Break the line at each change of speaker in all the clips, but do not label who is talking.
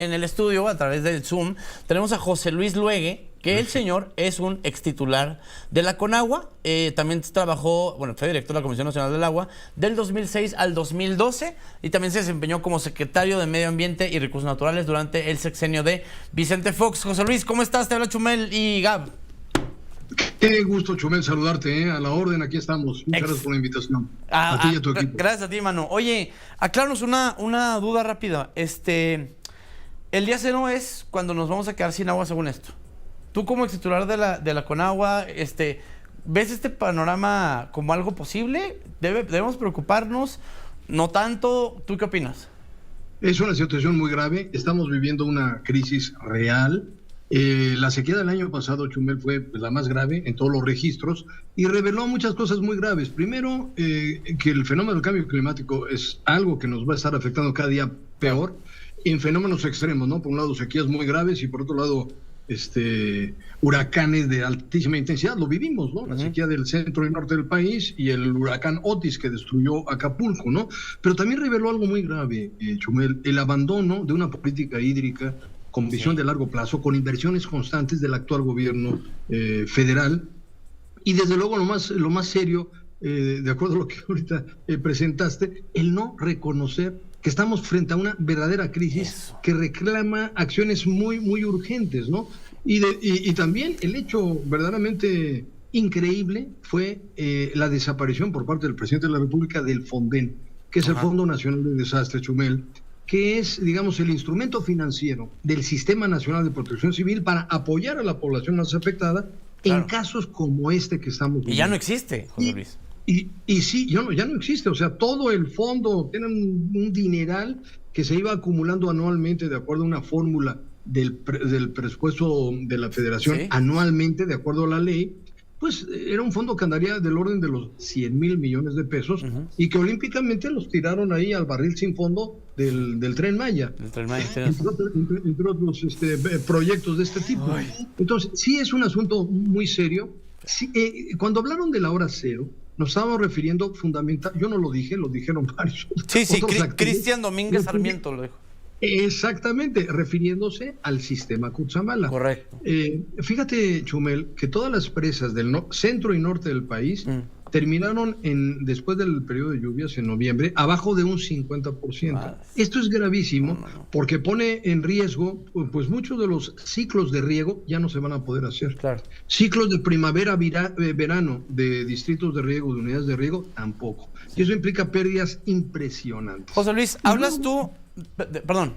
En el estudio, a través del Zoom, tenemos a José Luis Luege, que el señor es un extitular de la Conagua. También trabajó, bueno, fue director de la Comisión Nacional del Agua del 2006 al 2012 y también se desempeñó como secretario de Medio Ambiente y Recursos Naturales durante el sexenio de Vicente Fox. José Luis, ¿cómo estás? Te habla Chumel y Gab.
Qué gusto, Chumel, saludarte, a la orden, aquí estamos. Muchas gracias por la invitación. A ti y a tu equipo.
Gracias a ti, mano. Oye, acláranos una duda rápida. El día cero es cuando nos vamos a quedar sin agua, según esto. Tú, como ex titular de la Conagua, ¿ves este panorama como algo posible? ¿Debemos preocuparnos? ¿No tanto? ¿Tú qué opinas?
Es una situación muy grave. Estamos viviendo una crisis real. La sequía del año pasado, Chumel, fue la más grave en todos los registros y reveló muchas cosas muy graves. Primero, que el fenómeno del cambio climático es algo que nos va a estar afectando cada día peor en fenómenos extremos, ¿no? Por un lado, sequías muy graves y por otro lado, huracanes de altísima intensidad. Lo vivimos, ¿no? La sequía del centro y norte del país y el huracán Otis que destruyó Acapulco, ¿no? Pero también reveló algo muy grave, Chumel, el abandono de una política hídrica con visión de largo plazo, con inversiones constantes del actual gobierno federal. Y desde luego lo más serio, de acuerdo a lo que ahorita presentaste, el no reconocer que estamos frente a una verdadera crisis que reclama acciones muy, muy urgentes, ¿no? Y también el hecho verdaderamente increíble fue la desaparición por parte del presidente de la República del FONDEN, que es el Fondo Nacional de Desastres, Chumel, que es, digamos, el instrumento financiero del Sistema Nacional de Protección Civil para apoyar a la población más afectada en casos como este que estamos viviendo.
Y ya no existe, José Luis.
Y sí, ya no existe, o sea, todo el fondo tiene un dineral que se iba acumulando anualmente de acuerdo a una fórmula del presupuesto de la Federación anualmente, de acuerdo a la ley. Pues era un fondo que andaría del orden de los 100,000 millones de pesos y que olímpicamente los tiraron ahí al barril sin fondo del Tren Maya. Entre otros proyectos de este tipo. Entonces, sí es un asunto muy serio. Sí, cuando hablaron de la hora cero, nos estábamos refiriendo fundamental, yo no lo dije, lo dijeron varios.
Sí, Cristian Domínguez Sarmiento lo dijo.
Exactamente, refiriéndose al sistema Cutzamala.
Correcto.
Fíjate, Chumel, que todas las presas del centro y norte del país terminaron después del periodo de lluvias en noviembre abajo de un 50%. Esto es gravísimo porque pone en riesgo, pues muchos de los ciclos de riego ya no se van a poder hacer. Claro. Ciclos de primavera, verano de distritos de riego, de unidades de riego, tampoco. Y eso implica pérdidas impresionantes.
José Luis, hablas tú... Perdón.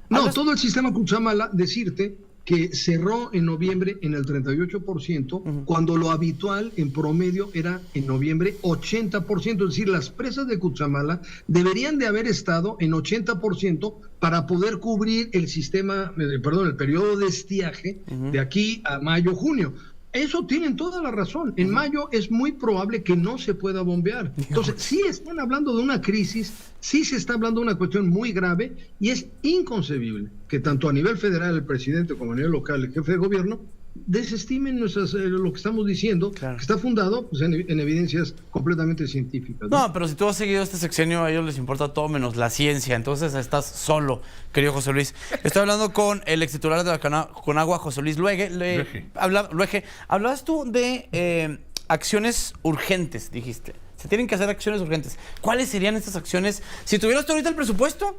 No, todo el sistema Cutzamala, decirte que cerró en noviembre en el 38%, cuando lo habitual en promedio era en noviembre 80%, es decir, las presas de Cutzamala deberían de haber estado en 80% para poder cubrir el el periodo de estiaje de aquí a mayo, junio. Eso tienen toda la razón. En mayo es muy probable que no se pueda bombear. Entonces, sí están hablando de una crisis, sí se está hablando de una cuestión muy grave y es inconcebible que tanto a nivel federal el presidente como a nivel local el jefe de gobierno desestimen lo que estamos diciendo, que está fundado pues, en evidencias completamente científicas.
No, pero si tú has seguido este sexenio, a ellos les importa todo menos la ciencia, entonces estás solo, querido José Luis. Estoy hablando con el ex titular de la Conagua, José Luis Luege. Luege, hablabas tú de acciones urgentes, dijiste. Se tienen que hacer acciones urgentes. ¿Cuáles serían estas acciones? Si tuvieras tú ahorita el presupuesto,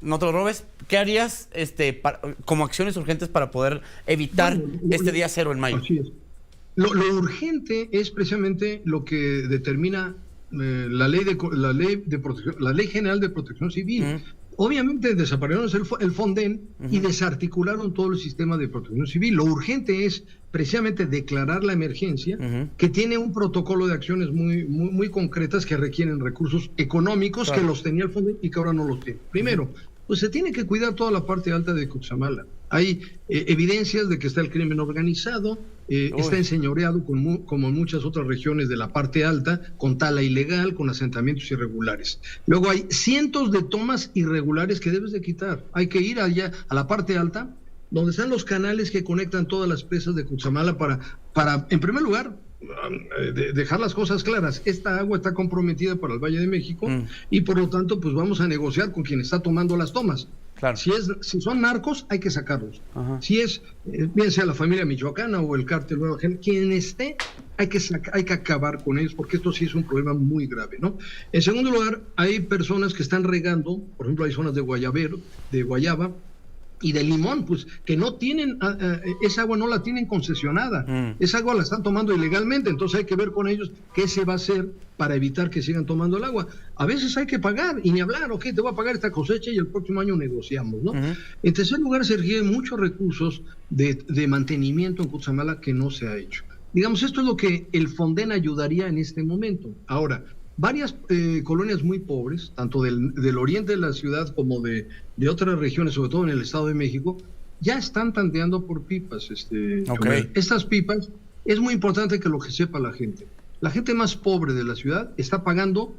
no te lo robes, ¿qué harías como acciones urgentes para poder evitar este día cero en mayo?
Así es. Lo urgente es precisamente lo que determina la ley general de protección civil. Obviamente desaparecieron el FONDEN y desarticularon todo el sistema de protección civil. Lo urgente es precisamente declarar la emergencia, que tiene un protocolo de acciones muy, muy, muy concretas que requieren recursos económicos que los tenía el FONDEN y que ahora no los tiene. Primero, pues se tiene que cuidar toda la parte alta de Cutzamala. Hay evidencias de que está el crimen organizado, está enseñoreado como en muchas otras regiones de la parte alta, con tala ilegal, con asentamientos irregulares. Luego hay cientos de tomas irregulares que debes de quitar. Hay que ir allá a la parte alta, donde están los canales que conectan todas las presas de Cutzamala para en primer lugar, dejar las cosas claras. Esta agua está comprometida para el Valle de México y por lo tanto pues vamos a negociar con quien está tomando las tomas.
Claro.
Si son narcos, hay que sacarlos.
Ajá.
Si es, bien sea la familia michoacana o el cártel Nueva Generación, quien esté, hay que acabar con ellos, porque esto sí es un problema muy grave, ¿no? En segundo lugar, hay personas que están regando, por ejemplo, hay zonas de guayaba y de limón, pues que no tienen, esa agua no la tienen concesionada, esa agua la están tomando ilegalmente, entonces hay que ver con ellos qué se va a hacer para evitar que sigan tomando el agua. A veces hay que pagar, y ni hablar, ok, te voy a pagar esta cosecha y el próximo año negociamos, ¿no? En tercer lugar, se requieren muchos recursos de mantenimiento en Cutzamala que no se ha hecho. Digamos, esto es lo que el Fonden ayudaría en este momento. Ahora, varias colonias muy pobres, tanto del oriente de la ciudad como de otras regiones, sobre todo en el Estado de México, ya están tanteando por pipas.
Okay.
Estas pipas, es muy importante que lo que sepa la gente. La gente más pobre de la ciudad está pagando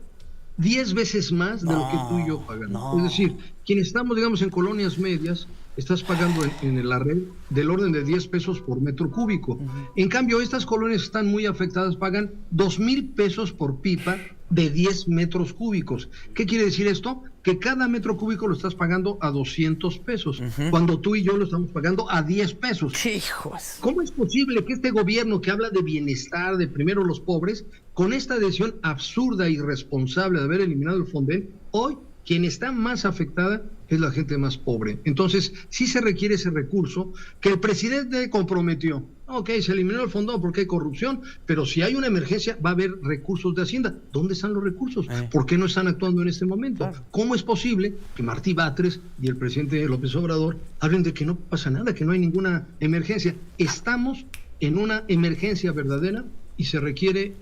10 veces más de lo que tú y yo pagamos. Es decir, quienes estamos, digamos, en colonias medias, estás pagando en la red del orden de 10 pesos por metro cúbico. En cambio, estas colonias están muy afectadas, pagan 2,000 pesos por pipa de 10 metros cúbicos. ¿Qué quiere decir esto? Que cada metro cúbico lo estás pagando a 200 pesos, cuando tú y yo lo estamos pagando a 10 pesos.
¡Hijos!
¿Cómo es posible que este gobierno que habla de bienestar, de primero los pobres, con esta decisión absurda e irresponsable de haber eliminado el Fonden, hoy quien está más afectada es la gente más pobre? Entonces, sí se requiere ese recurso que el presidente comprometió. Ok, se eliminó el fondo porque hay corrupción, pero si hay una emergencia va a haber recursos de Hacienda. ¿Dónde están los recursos? ¿Por qué no están actuando en este momento? Claro. ¿Cómo es posible que Martí Batres y el presidente López Obrador hablen de que no pasa nada, que no hay ninguna emergencia? Estamos en una emergencia verdadera y se requiere...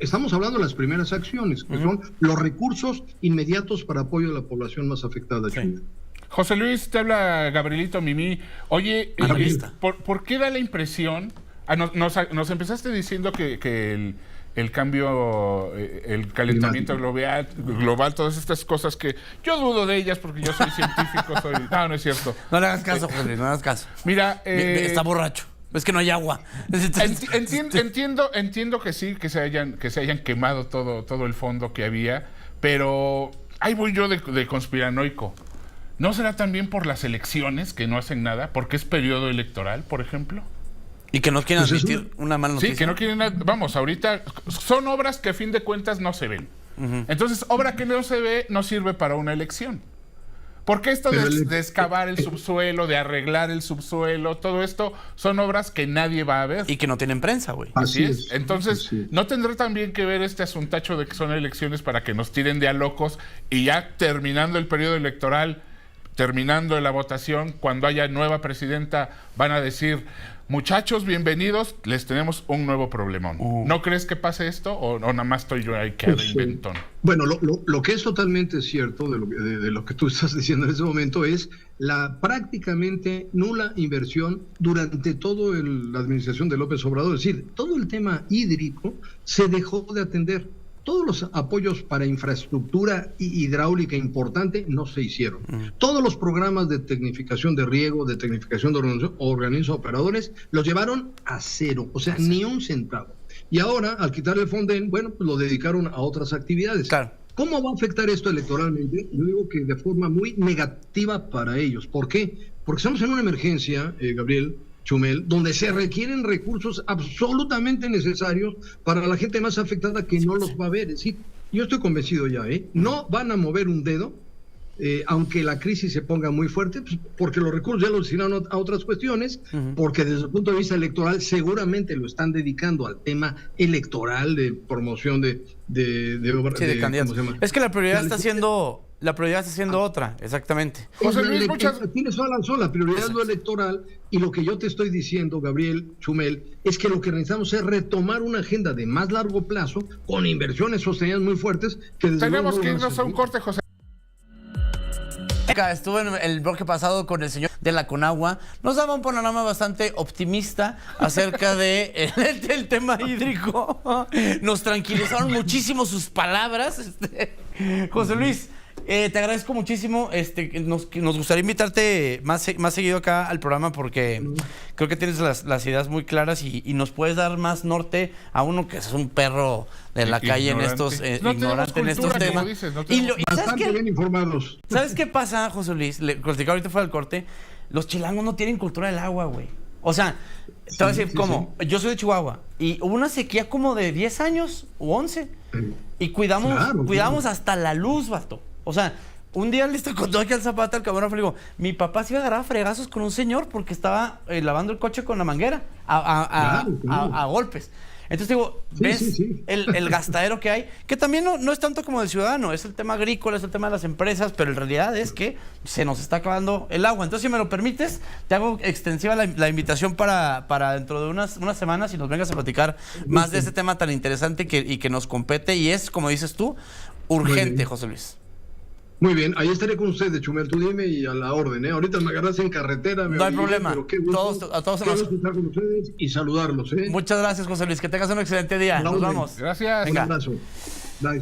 estamos hablando de las primeras acciones, que son los recursos inmediatos para apoyo a la población más afectada.
Sí. José Luis, te habla Gabrielito Mimí. Oye, ¿por qué da la impresión? Nos empezaste diciendo que el cambio, el calentamiento global, todas estas cosas que yo dudo de ellas porque yo soy científico, no es cierto.
No le hagas caso, José Luis, no le hagas caso.
Mira,
está borracho. Es que no hay agua.
Entiendo que sí, que se hayan quemado todo el fondo que había, pero ahí voy yo de conspiranoico. ¿No será también por las elecciones que no hacen nada? Porque es periodo electoral, por ejemplo.
Y que no quieren admitir una mala noticia.
Sí, que no quieren... Vamos, ahorita son obras que a fin de cuentas no se ven. Entonces, obra que no se ve no sirve para una elección. Porque esto de excavar el subsuelo, de arreglar el subsuelo, todo esto son obras que nadie va a ver.
Y que no tienen prensa, güey.
Así es. Entonces, ¿no tendrá también que ver este asuntacho de que son elecciones para que nos tiren de a locos y ya terminando el periodo electoral, terminando la votación, cuando haya nueva presidenta, van a decir... Muchachos, bienvenidos, les tenemos un nuevo problemón. ¿No crees que pase esto o nada más estoy yo ahí que de inventón?
Bueno, lo que es totalmente cierto de lo que tú estás diciendo en ese momento es la prácticamente nula inversión durante toda la administración de López Obrador. Es decir, todo el tema hídrico se dejó de atender. Todos los apoyos para infraestructura hidráulica importante no se hicieron. Todos los programas de tecnificación de riego, de tecnificación de organismos operadores, los llevaron a cero, o sea, ni un centavo. Y ahora, al quitar el Fonden, bueno, pues lo dedicaron a otras actividades. Claro. ¿Cómo va a afectar esto electoralmente? Yo digo que de forma muy negativa para ellos. ¿Por qué? Porque estamos en una emergencia, Gabriel, Chumel, donde se requieren recursos absolutamente necesarios para la gente más afectada que no los va a ver. Es decir, yo estoy convencido ya, no van a mover un dedo, aunque la crisis se ponga muy fuerte, pues, porque los recursos ya los destinaron a otras cuestiones, porque desde el punto de vista electoral seguramente lo están dedicando al tema electoral de promoción de
candidatos. Es que la prioridad está siendo... La prioridad está siendo otra, exactamente.
José Luis, tienes razón, la prioridad es lo electoral, y lo que yo te estoy diciendo, Gabriel, Chumel, es que lo que necesitamos es retomar una agenda de más largo plazo, con inversiones sostenidas muy fuertes.
Tenemos que irnos a un corte, José.
Estuve en el bloque pasado con el señor de la Conagua. Nos daba un panorama bastante optimista acerca del tema hídrico. Nos tranquilizaron muchísimo sus palabras. José Luis, Te agradezco muchísimo. Nos gustaría invitarte más seguido acá al programa porque creo que tienes las ideas muy claras y nos puedes dar más norte a uno que es un perro de la calle en estos ignorante en estos temas.
Bastante bien informados.
¿Sabes qué pasa, José Luis? Le platicaba ahorita fuera del corte. Los chilangos no tienen cultura del agua, güey. O sea, te voy a decir cómo. Yo soy de Chihuahua y hubo una sequía como de 10 años o 11 y cuidamos hasta la luz, vato. O sea, un día le contó aquí al Zapata, al camarógrafo, le digo, mi papá se iba a agarrar a fregazos con un señor porque estaba lavando el coche con la manguera a golpes. Entonces digo, ¿ves el gastadero que hay? Que también no es tanto como del ciudadano, es el tema agrícola, es el tema de las empresas, pero en realidad es que se nos está acabando el agua. Entonces, si me lo permites, te hago extensiva la invitación para dentro de unas semanas y nos vengas a platicar más de este tema tan interesante y que nos compete y es, como dices tú, urgente, José Luis.
Muy bien, ahí estaré con ustedes, Chumel, tú dime y a la orden, ¿eh? Ahorita me agarras en carretera.
No hay problema. Pero qué gusto, a todos
estar con ustedes y saludarlos, ¿eh?
Muchas gracias, José Luis, que tengas un excelente día. Nos vamos.
Gracias.
Un abrazo.